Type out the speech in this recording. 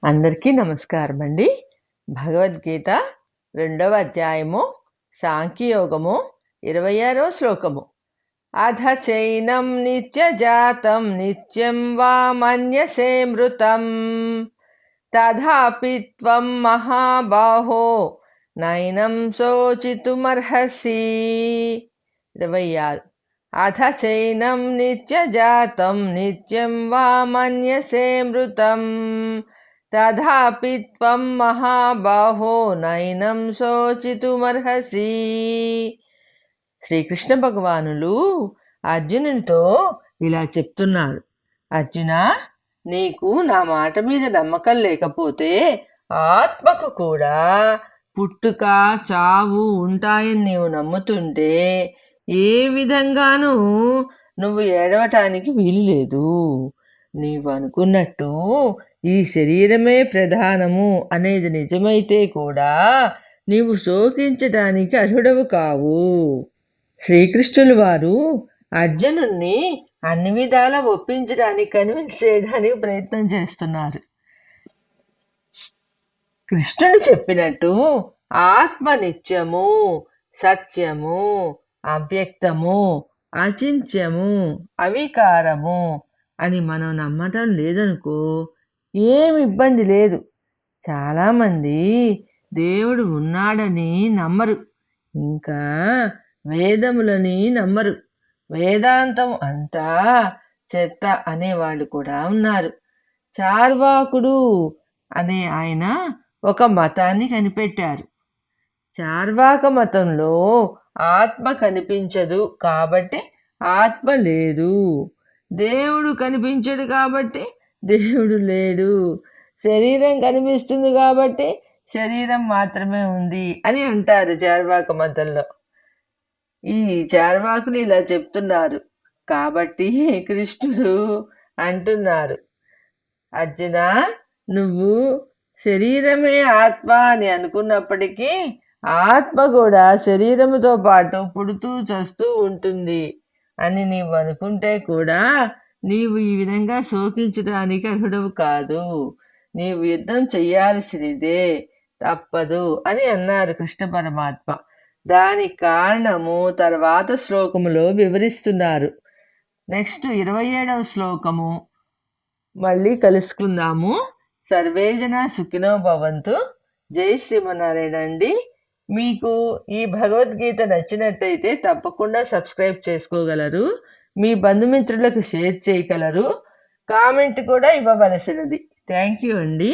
అందరికీ నమస్కారం అండి. భగవద్గీత 2వ అధ్యాయము సాంఖ్యయోగము 26వ శ్లోకము. అధ చైనం నిత్యజాతం నిత్యం వా మన్యసే మృతం తథాపి త్వం మహాబాహో నైనం శోచితుమర్హసి. 26. అథ చైనం నిత్యజాతం నిత్యం వా మన్యసే మృతం తథాపి త్వం మహాబాహో నైనం శోచితుమర్హసి. శ్రీకృష్ణ భగవానులు అర్జునునితో ఇలా చెప్తున్నారు. అర్జున, నీకు నా మాట మీద నమ్మకం లేకపోతే ఆత్మకు కూడా పుట్టుక చావు ఉంటాయని నీవు నమ్ముతుంటే ఏ విధంగానూ నువ్వు ఏడవటానికి వీలు లేదు. నీవు అనుకున్నట్టు ఈ శరీరమే ప్రధానము అనేది నిజమైతే కూడా నీవు శోకించటానికి అర్హుడవు కావు. శ్రీకృష్ణులు వారు అర్జునుణ్ణి అన్ని విధాలా ఒప్పించడానికి కన్విన్స్ చేయడానికి ప్రయత్నం చేస్తున్నారు. కృష్ణుడు చెప్పినట్టు ఆత్మ నిత్యము, సత్యము, అవ్యక్తము, అచింత్యము, అవికారము అని మనం నమ్మటం లేదనుకో ఏమి ఇబ్బంది లేదు. చాలామంది దేవుడు ఉన్నాడని నమ్మరు, ఇంకా వేదములని నమ్మరు. వేదాంతం అంతా చెత్త అనేవాళ్ళు కూడా ఉన్నారు. చార్వాకుడు అనే ఆయన ఒక మతాన్ని కనిపెట్టారు. చార్వాక మతంలో ఆత్మ కనిపించదు కాబట్టి ఆత్మ లేదు, దేవుడు కనిపించడు కాబట్టి దేవుడు లేడు, శరీరం కనిపిస్తుంది కాబట్టి శరీరం మాత్రమే ఉంది అని అంటారు చార్వాక మతంలో. ఈ చార్వాకులు ఇలా చెప్తున్నారు కాబట్టి కృష్ణుడు అంటున్నారు, అర్జున, నువ్వు శరీరమే ఆత్మ అని అనుకున్నప్పటికీ ఆత్మ కూడా శరీరముతో పాటు పుడుతూ చస్తూ ఉంటుంది అని నీవు అనుకుంటే కూడా నీవు ఈ విధంగా శోకించడానికి అర్హుడవు కాదు. నీవు యుద్ధం చెయ్యాల్సినదే, తప్పదు అని అన్నారు కృష్ణ పరమాత్మ. దానికి కారణము తర్వాత శ్లోకములో వివరిస్తున్నారు. నెక్స్ట్ 27వ శ్లోకము మళ్ళీ కలుసుకుందాము. సర్వేజన సుఖినో భవంతు. జై శ్రీమన్నారాయణ అండి. మీకు ఈ భగవద్గీత నచ్చినట్టయితే తప్పకుండా సబ్స్క్రైబ్ చేసుకోగలరు, మీ బంధుమిత్రులకు షేర్ చేయగలరు, కామెంట్ కూడా ఇవ్వవలసినది. థ్యాంక్ యూ అండి.